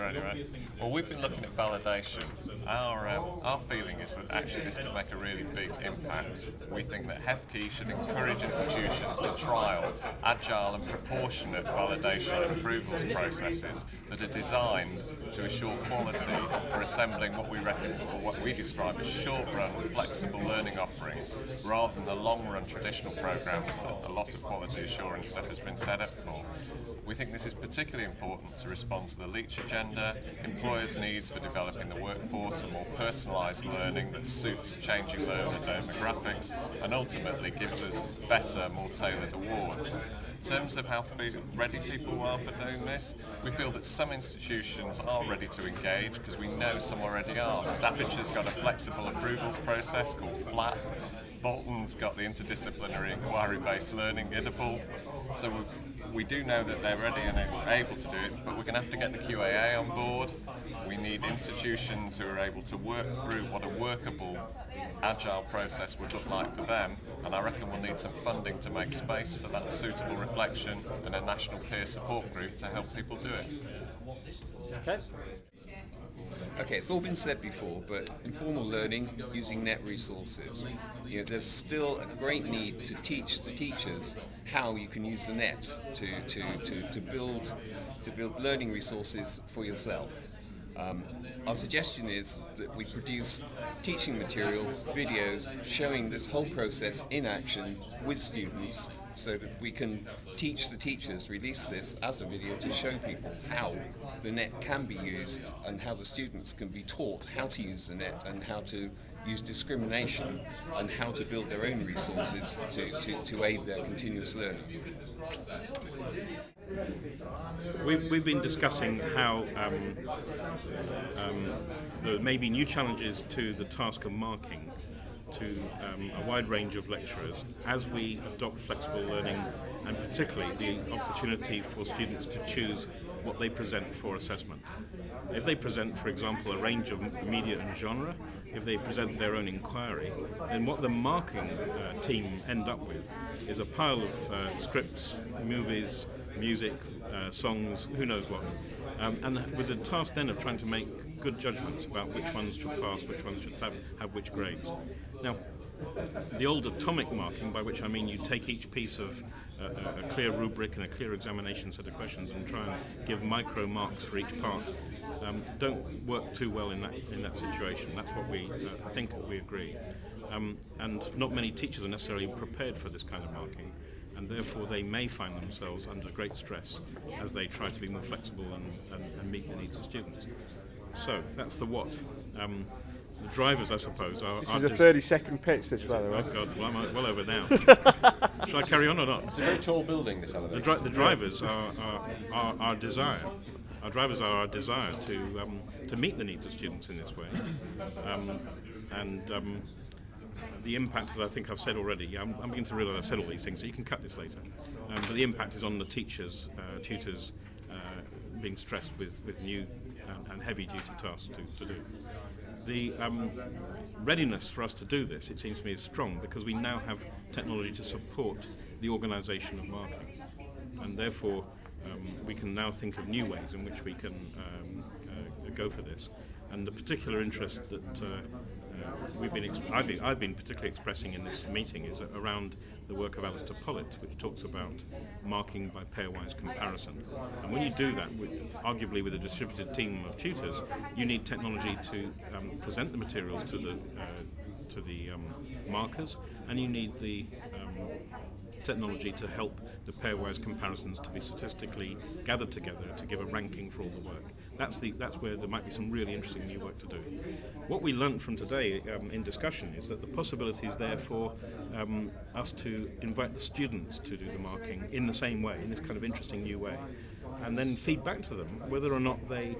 lecture anyway. Well, we've been looking at validation. Our feeling is that actually this could make a really big impact. We think that HEFKey should encourage institutions to trial agile and proportionate validation and approvals processes that are designed to assure quality for assembling what we reckon, or what we describe as short-run, flexible learning offerings, rather than the long-run traditional programs that a lot of quality assurance stuff has been set up for. We think this is particularly important to respond to the Leach agenda, employers' needs for developing the workforce, and more personalised learning that suits changing learner demographics, and ultimately gives us better, more tailored awards. In terms of how ready people are for doing this, we feel that some institutions are ready to engage because we know some already are. Staffage's got a flexible approvals process called FLAP. Bolton's got the interdisciplinary inquiry-based learning IDABLE. So we do know that they're ready and able to do it, but we're going to have to get the QAA on board. We need institutions who are able to work through what a workable, agile process would look like for them, and I reckon we'll need some funding to make space for that suitable reflection and a national peer support group to help people do it. Okay, it's all been said before, but informal learning using net resources. There's still a great need to teach the teachers how you can use the net to build learning resources for yourself. Our suggestion is that we produce teaching material, videos showing this whole process in action with students, so that we can teach the teachers, release this as a video to show people how the net can be used and how the students can be taught how to use the net and how to use discrimination and how to build their own resources to aid their continuous learning. We've been discussing how there may be new challenges to the task of marking to a wide range of lecturers as we adopt flexible learning, and particularly the opportunity for students to choose what they present for assessment. If they present, for example, a range of media and genre, if they present their own inquiry, then what the marking team end up with is a pile of scripts, movies, music, songs, who knows what, and with the task then of trying to make good judgments about which ones should pass, which ones should have which grades. Now, the old atomic marking, by which I mean you take each piece of a clear rubric and a clear examination set of questions and try and give micro marks for each part, don't work too well in that situation. That's what I think we agree. And not many teachers are necessarily prepared for this kind of marking, and therefore they may find themselves under great stress as they try to be more flexible and meet the needs of students. So that's the what. The drivers, I suppose, are... This is a 30-second pitch, this, by the way. Oh, God, well, I'm well over now. Shall I carry on or not? It's a very tall building, this elevator. The drivers are our desire. Our drivers are our desire to meet the needs of students in this way. The impact, as I think I've said already, I'm beginning to realise I've said all these things, so you can cut this later. But the impact is on the teachers, tutors, being stressed with new and heavy-duty tasks to do. The readiness for us to do this, it seems to me, is strong because we now have technology to support the organisation of marking, and therefore we can now think of new ways in which we can go for this. And the particular interest that I've been particularly expressing in this meeting is around the work of Alistair Pollitt, which talks about marking by pairwise comparison. And when you do that, arguably with a distributed team of tutors, you need technology to present the materials to the markers, and you need the technology to help the pairwise comparisons to be statistically gathered together to give a ranking for all the work. That's where there might be some really interesting new work to do. What we learnt from today in discussion is that the possibility is there for us to invite the students to do the marking in the same way, in this kind of interesting new way, and then feed back to them whether or not they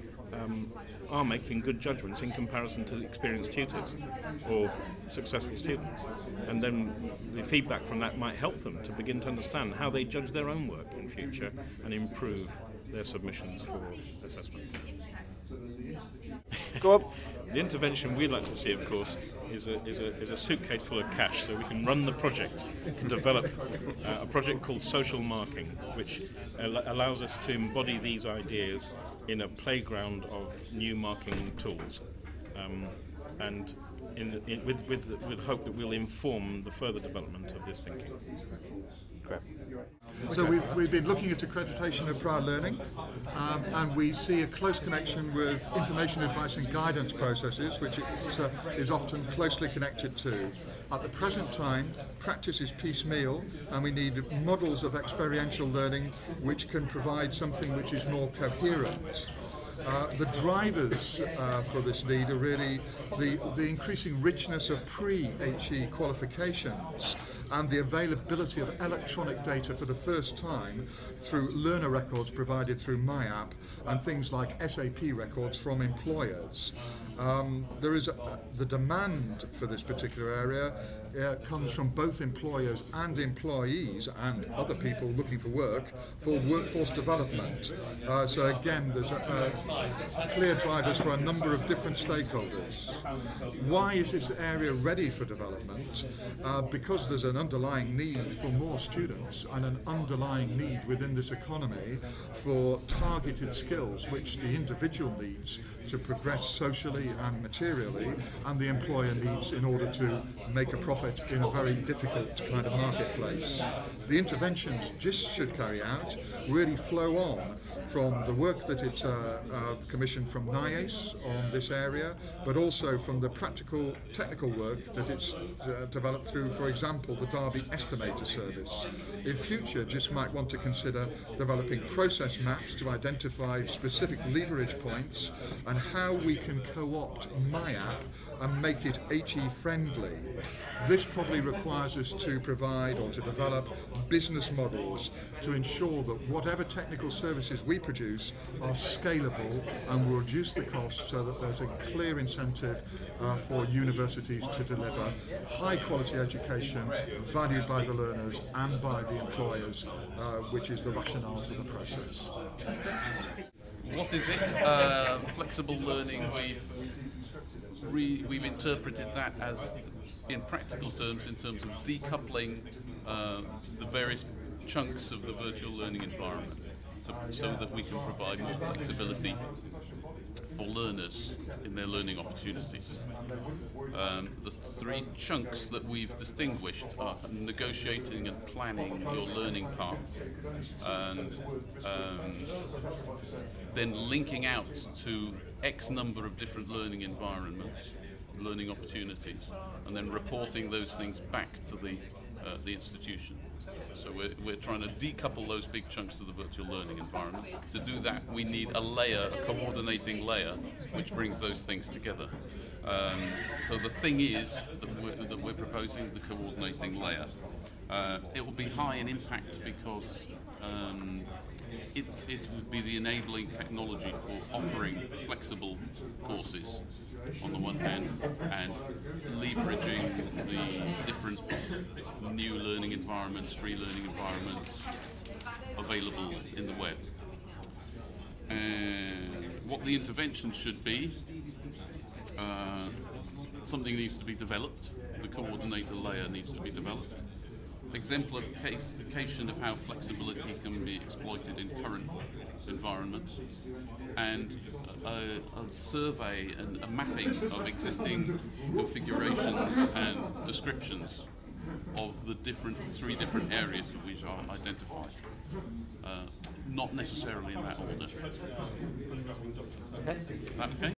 are making good judgments in comparison to experienced tutors or successful students. And then the feedback from that might help them to begin to understand how they judge their own work in future and improve their submissions for assessment. Go on. The intervention we'd like to see, of course, is a suitcase full of cash so we can run the project to develop a project called social marking, which allows us to embody these ideas in a playground of new marking tools, and with hope that we'll inform the further development of this thinking. So we've been looking at accreditation of prior learning, and we see a close connection with information, advice and guidance processes, which is often closely connected to. At the present time, practice is piecemeal, and we need models of experiential learning which can provide something which is more coherent. The drivers for this need are really the increasing richness of pre-HE qualifications and the availability of electronic data for the first time through learner records provided through MyApp and things like SAP records from employers. There is the demand for this particular area comes from both employers and employees and other people looking for work for workforce development. So again, there's clear drivers for a number of different stakeholders. Why is this area ready for development? Because there's an underlying need for more students and an underlying need within this economy for targeted skills which the individual needs to progress socially and materially, and the employer needs in order to make a profit in a very difficult kind of marketplace. The interventions JISC should carry out really flow on from the work that it's commissioned from NIACE on this area, but also from the practical technical work that it's developed through, for example, the Derby Estimator Service. In future, JISC might want to consider developing process maps to identify specific leverage points and how we can co-opt MyApp and make it HE friendly. This probably requires us to provide or to develop business models to ensure that whatever technical services we produce are scalable and will reduce the cost so that there's a clear incentive for universities to deliver high quality education valued by the learners and by the employers, which is the rationale for the process. What is it? Flexible learning, we've interpreted that as, in practical terms, in terms of decoupling the various chunks of the virtual learning environment so that we can provide more flexibility for learners in their learning opportunities. The three chunks that we've distinguished are negotiating and planning your learning path, and then linking out to X number of different learning environments, learning opportunities, and then reporting those things back to the institution. So we're trying to decouple those big chunks of the virtual learning environment. To do that, we need a layer, a coordinating layer, which brings those things together. So the thing is that we're proposing the coordinating layer. It will be high in impact because it would be the enabling technology for offering flexible courses on the one hand, and leveraging the different new learning environments, free learning environments available in the web. And what the intervention should be, something needs to be developed, the coordinator layer needs to be developed. Exemplification of how flexibility can be exploited in current environments, and a survey and a mapping of existing configurations and descriptions of the three different areas which are identified. Not necessarily in that order. Okay?